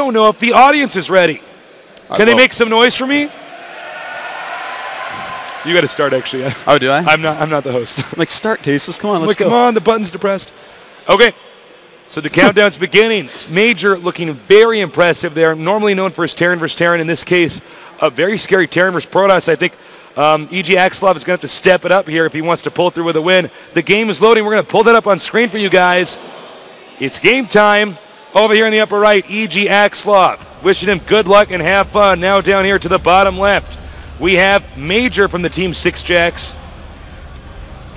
don't know if the audience is ready. Can they make some noise for me? You got to start, actually. Oh, do I? I'm not the host. Like, start, Tasteless. Come on, let's go. Come on, the button's depressed. Okay. So the countdown's beginning. Major looking very impressive there. Normally known for his Terran versus Terran. In this case, a very scary Terran versus Protoss. I think EGAxslav is going to have to step it up here if he wants to pull through with a win. The game is loading. We're going to pull that up on screen for you guys. It's game time. Over here in the upper right, EGAxslav. Wishing him good luck and have fun. Now down here to the bottom left, we have Major from the team SixJax.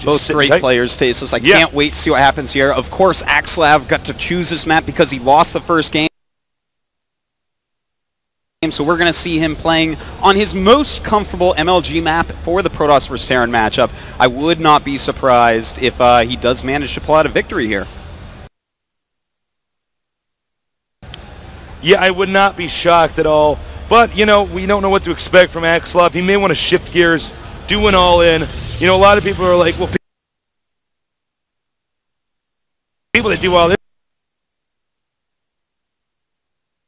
Both great players, Tasteless. I can't wait to see what happens here. Of course, Axslav got to choose this map because he lost the first game. So we're going to see him playing on his most comfortable MLG map for the Protoss vs. Terran matchup. I would not be surprised if he does manage to pull out a victory here. Yeah, I would not be shocked at all. But, you know, we don't know what to expect from Axslav. He may want to shift gears, do an all-in. You know, a lot of people are like, well, people that do all this,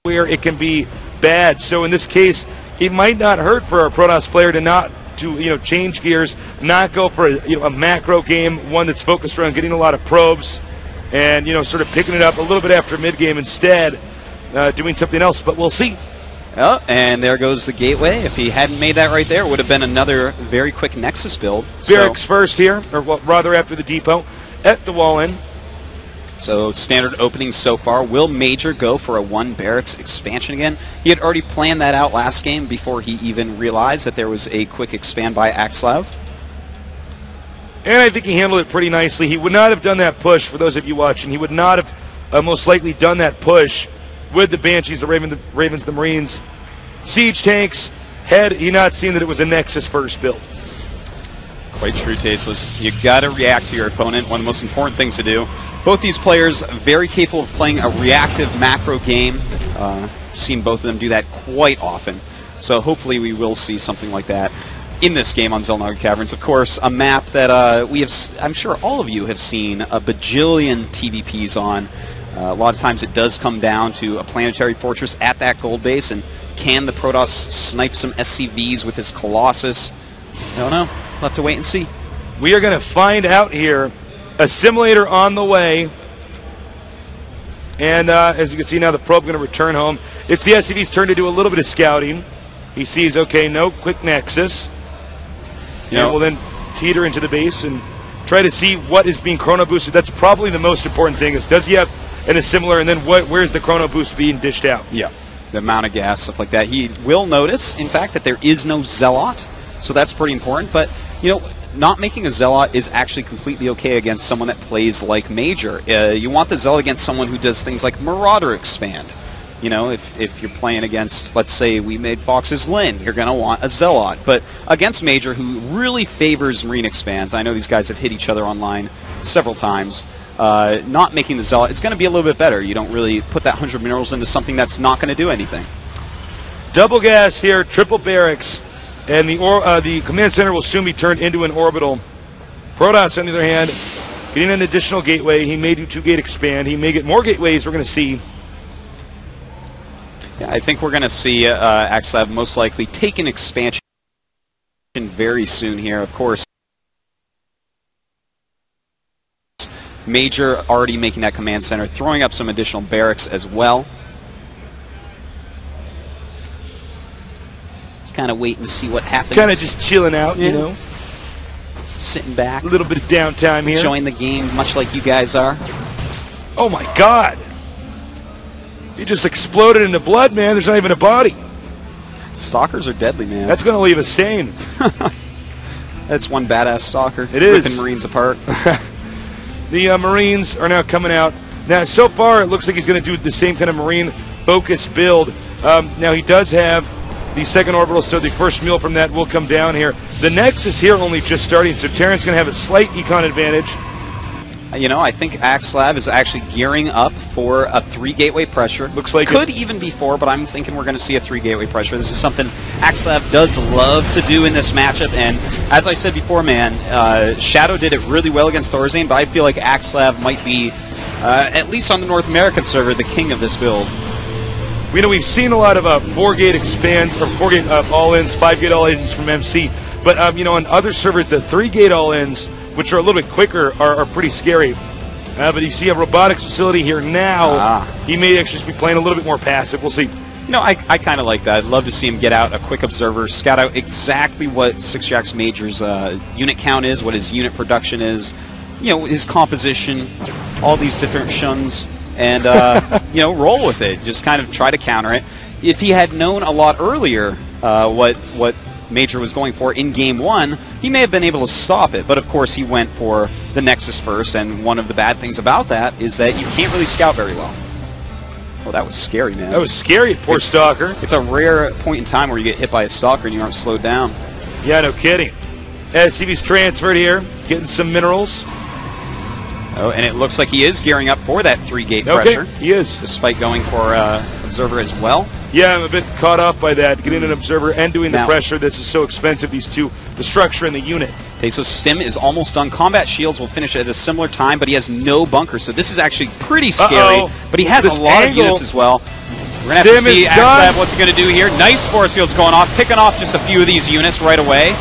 where it can be bad. So in this case, it might not hurt for a Protoss player to change gears, not go for a macro game, one that's focused around getting a lot of probes, and sort of picking it up a little bit after mid-game instead, doing something else. But we'll see. Oh, and there goes the gateway. If he hadn't made that right there, it would have been another very quick Nexus build. Barracks first here, or rather after the depot, at the wall in. So standard openings so far. Will Major go for a 1 barracks expansion again? He had already planned that out last game before he even realized that there was a quick expand by Axslav. And I think he handled it pretty nicely. He would not have done that push, for those of you watching. He would not have most likely done that push with the Banshees, the Ravens, the Marines, siege tanks. Had he not seen that it was a Nexus first build. Quite true, Tasteless. You got to react to your opponent. One of the most important things to do. Both these players very capable of playing a reactive macro game. Seen both of them do that quite often. So hopefully we will see something like that in this game on Xel'Naga Caverns. Of course, a map that I'm sure all of you have seen a bajillion TVPs on. A lot of times it does come down to a planetary fortress at that gold base, and can the Protoss snipe some SCVs with his Colossus? I don't know. We'll have to wait and see. We are going to find out here. Assimilator on the way. And as you can see now, the probe going to return home. It's the SCV's turn to do a little bit of scouting. He sees, okay, no quick Nexus. And we'll then teeter into the base and try to see what is being chrono boosted. That's probably the most important thing, is does he have an assimilator, and then where's the chrono boost being dished out? Yeah, the amount of gas, stuff like that. He will notice, in fact, that there is no Zealot, so that's pretty important. But, not making a Zealot is actually completely okay against someone that plays like Major. You want the Zealot against someone who does things like Marauder expand. If you're playing against, let's say we made Fox's Lin, you're going to want a Zealot. But against Major, who really favors Marine expands, I know these guys have hit each other online several times, not making the Zealot, it's going to be a little bit better. You don't really put that 100 minerals into something that's not going to do anything. Double gas here, triple barracks. And the command center will soon be turned into an orbital. Protoss, on the other hand, getting an additional gateway. He may do 2-gate expand. He may get more gateways. We're going to see. Yeah, I think we're going to see Axslav most likely take an expansion very soon here. Of course, Major already making that command center, throwing up some additional barracks as well. Kind of waiting to see what happens. Kind of just chilling out, Sitting back. A little bit of downtime here. Enjoying the game, much like you guys are. Oh my God. He just exploded into blood, man. There's not even a body. Stalkers are deadly, man. That's going to leave us sane. That's one badass stalker. It is. Ripping Marines apart. The Marines are now coming out. Now, so far, it looks like he's going to do the same kind of Marine-focused build. Now, he does have the second orbital, so the first mule from that will come down here. The Nexus here only just starting, so Terran's going to have a slight econ advantage. I think Axslav is actually gearing up for a 3-gateway pressure. Looks like could even be 4, but I'm thinking we're going to see a 3-gateway pressure. This is something Axslav does love to do in this matchup, and as I said before, man, Shadow did it really well against Thorazane, but I feel like Axslav might be, at least on the North American server, the king of this build. we've seen a lot of 4-gate expands, or 4-gate all-ins, 5-gate all-ins from MC, but on other servers, the 3-gate all-ins, which are a little bit quicker, are pretty scary. But you see a robotics facility here now. He may actually just be playing a little bit more passive. We'll see. I kind of like that. I'd love to see him get out a quick observer, scout out exactly what SixJax Major's unit count is, what his unit production is, his composition, all these different shuns, and roll with it. Just kind of try to counter it. If he had known a lot earlier what Major was going for in Game 1, he may have been able to stop it, but of course he went for the Nexus first, and one of the bad things about that is that you can't really scout very well. Well, that was scary, man. That was scary, poor Stalker. It's a rare point in time where you get hit by a Stalker and you aren't slowed down. Yeah, no kidding. SCV's transferred here, getting some minerals. Oh, and it looks like he is gearing up for that 3-gate pressure. He is. Despite going for Observer as well. Yeah, I'm a bit caught up by that, getting an Observer and doing the pressure. This is so expensive, these two, the structure and the unit. Okay, so Stim is almost done. Combat Shields will finish at a similar time, but he has no bunker, so this is actually pretty scary. But he has a lot of units as well. We're going to have to see Axslav what's he going to do here. Nice force fields going off, picking off just a few of these units right away.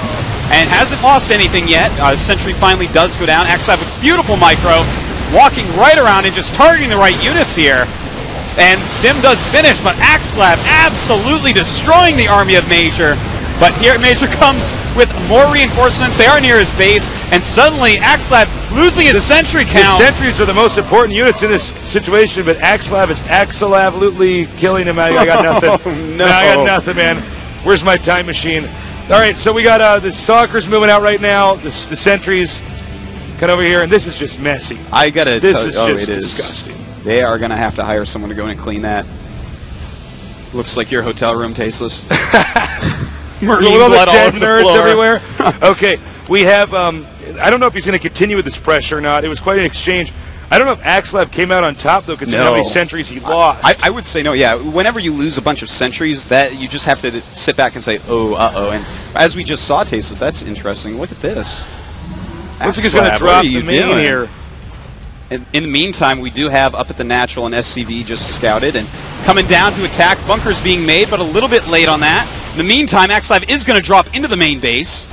And hasn't lost anything yet. Sentry finally does go down. Axslav with beautiful micro, walking right around and just targeting the right units here. And Stim does finish, but Axslav absolutely destroying the army of Major. But here Major comes with more reinforcements. They are near his base, and suddenly Axslav losing his sentry count. The sentries are the most important units in this situation, but Axslav is absolutely killing him. I got nothing. Oh, no. I got nothing, man. Where's my time machine? All right, so we got the Stalkers moving out right now. The sentries cut over here, and this is just messy. I gotta This is just disgusting. They are gonna have to hire someone to go in and clean that. Looks like your hotel room, Tasteless. Marine blood all over the nerds everywhere. Okay, we have. I don't know if he's going to continue with this pressure or not. It was quite an exchange. I don't know if Axslav came out on top though, considering how many sentries he lost. I would say no. Yeah, whenever you lose a bunch of sentries, that you just have to sit back and say, "Oh, uh-oh." And as we just saw, Tasteless, that's interesting. Look at this. Looks like he's going to drop the main here. In the meantime, we do have up at the natural and SCV just scouted and coming down to attack. Bunkers being made, but a little bit late on that. In the meantime, Axslav is going to drop into the main base.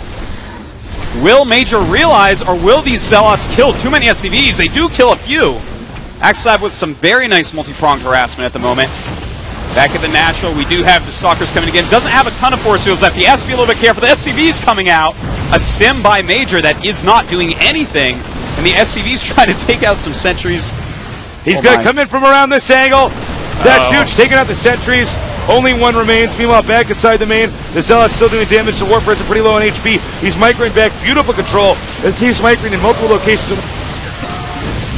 Will Major realize, or will these Zealots kill too many SCVs? They do kill a few. Axslav with some very nice multi-pronged harassment at the moment. Back at the natural, we do have the Stalkers coming again. Doesn't have a ton of force fields left. He has to be a little bit careful. The SCV's coming out. A Stim by Major that is not doing anything. And the SCV's trying to take out some sentries. He's going to come in from around this angle. That's huge, taking out the sentries. Only one remains. Meanwhile, back inside the main, the Zealot's still doing damage. The Warfare's pretty low on HP. He's microing back. Beautiful control. As he's microing in multiple locations.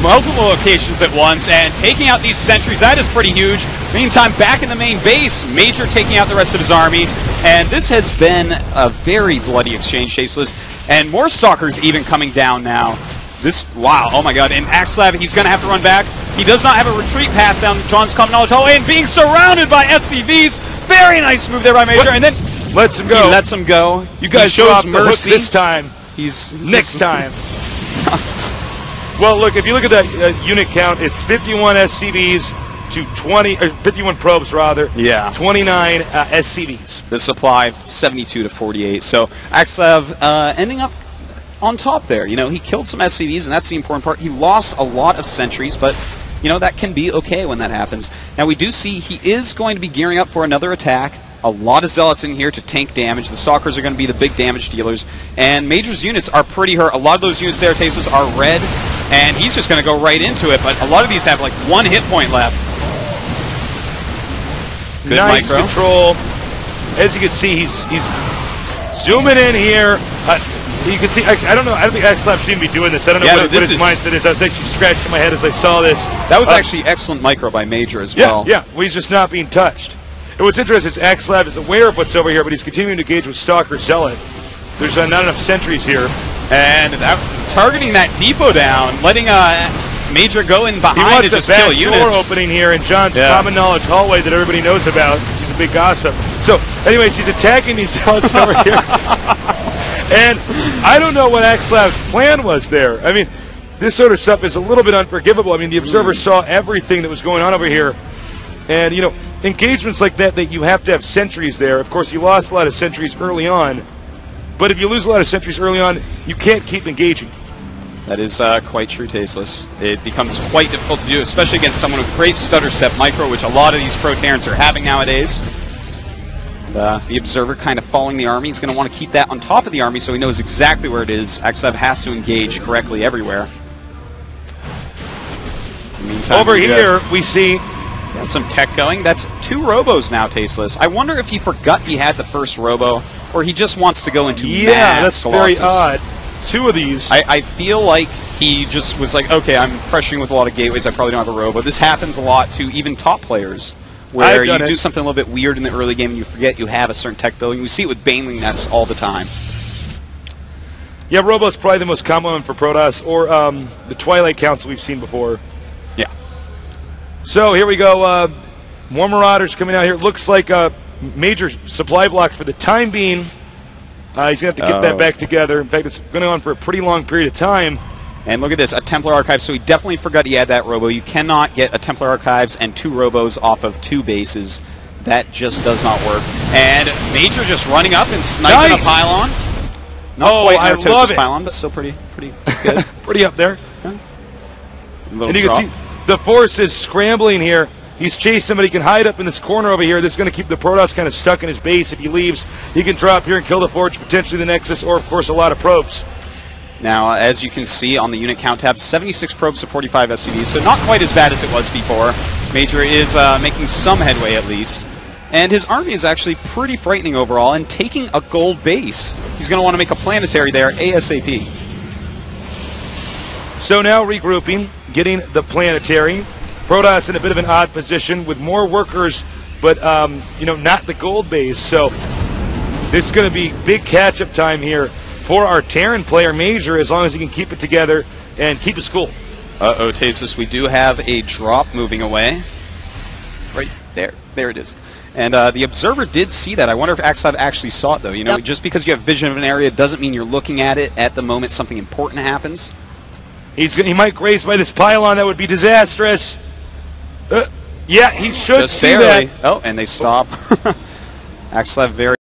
Multiple locations at once, and taking out these sentries, that is pretty huge. Meantime, back in the main base, Major taking out the rest of his army. And this has been a very bloody exchange, Tasteless. And more Stalkers even coming down now. Wow, oh my god, and Axslav, he's going to have to run back. He does not have a retreat path down John's Common Knowledge Hallway, and being surrounded by SCVs. Very nice move there by Major, and then lets him go. He lets him go. You guys shows mercy this time. Next time. Well, look, if you look at that unit count, it's 51 SCVs to 20, or 51 probes rather. Yeah. 29 SCVs. The supply 72 to 48. So Axslav ending up on top there. You know, he killed some SCVs, and that's the important part. He lost a lot of sentries, but, you know, that can be okay when that happens. Now, we do see he is going to be gearing up for another attack. A lot of Zealots in here to tank damage. The Stalkers are going to be the big damage dealers. And Major's units are pretty hurt. A lot of those units there, Tasteless, are red, and he's just going to go right into it. But a lot of these have, like, 1 hit point left. Good nice micro control. As you can see, he's zooming in here. You can see, I don't know, I don't think Axslav shouldn't be doing this. I don't know what his mindset is. I was actually scratching my head as I saw this. That was actually excellent micro by Major as well. Yeah, well, he's just not being touched. And what's interesting is Axslav is aware of what's over here, but he's continuing to engage with Stalker Zealot. There's not enough sentries here. And targeting that depot down, letting Major go in behind to just kill units. He wants a back door opening here in John's Common Knowledge Hallway that everybody knows about. He's a big gossip. So, anyways, he's attacking these Zealots over here. And I don't know what Axslav's plan was there. I mean, this sort of stuff is a little bit unforgivable. I mean, the Observer saw everything that was going on over here. And, you know, engagements like that you have to have sentries there. Of course, you lost a lot of sentries early on. But if you lose a lot of sentries early on, you can't keep engaging. That is quite true, Tasteless. It becomes quite difficult to do, especially against someone with great stutter step micro, which a lot of these pro Terrans are having nowadays. The Observer kind of following the army. He's going to want to keep that on top of the army so he knows exactly where it is. Axslav has to engage correctly everywhere. In the meantime, over here, we see some tech going. That's 2 robos now, Tasteless. I wonder if he forgot he had the first robo, or he just wants to go into mass Colossus. Very odd. 2 of these. I feel like he just was like, okay, I'm pressuring with a lot of gateways. I probably don't have a robo. This happens a lot to even top players, where you do something a little bit weird in the early game and you forget you have a certain tech building. We see it with Baneling Nests all the time. Yeah, robo's probably the most common one for Protoss, or the Twilight Council we've seen before. Yeah. So here we go. More Marauders coming out here. Looks like a major supply block for the time being. He's going to have to get that back together. In fact, it's going on for a pretty long period of time. And look at this, a Templar Archive. So he definitely forgot he had that robo. You cannot get a Templar Archives and 2 robos off of 2 bases. That just does not work. And Major just running up and sniping a pylon. Not quite Nartosis pylon, but still pretty good. Pretty up there. Yeah. And you can see the force is scrambling here. He's chased somebody. He can hide up in this corner over here. This is going to keep the Protoss kind of stuck in his base. If he leaves, he can drop here and kill the Forge, potentially the Nexus, or, of course, a lot of probes. Now, as you can see on the unit count tab, 76 probes to 45 SCVs, so not quite as bad as it was before. Major is making some headway at least. And his army is actually pretty frightening overall, and taking a gold base. He's going to want to make a planetary there ASAP. So now regrouping, getting the planetary. Protoss in a bit of an odd position with more workers, but you know, not the gold base. So this is going to be big catch-up time here for our Terran player Major, as long as he can keep it together and keep his cool. Uh-oh, Tasus, we do have a drop moving away. Right there. There it is. And the Observer did see that. I wonder if Axslav actually saw it, though. You know, just because you have vision of an area doesn't mean you're looking at it at the moment something important happens. He might graze by this pylon. That would be disastrous. Yeah, he should just see barely. that. Oh, and they stop. Axslav very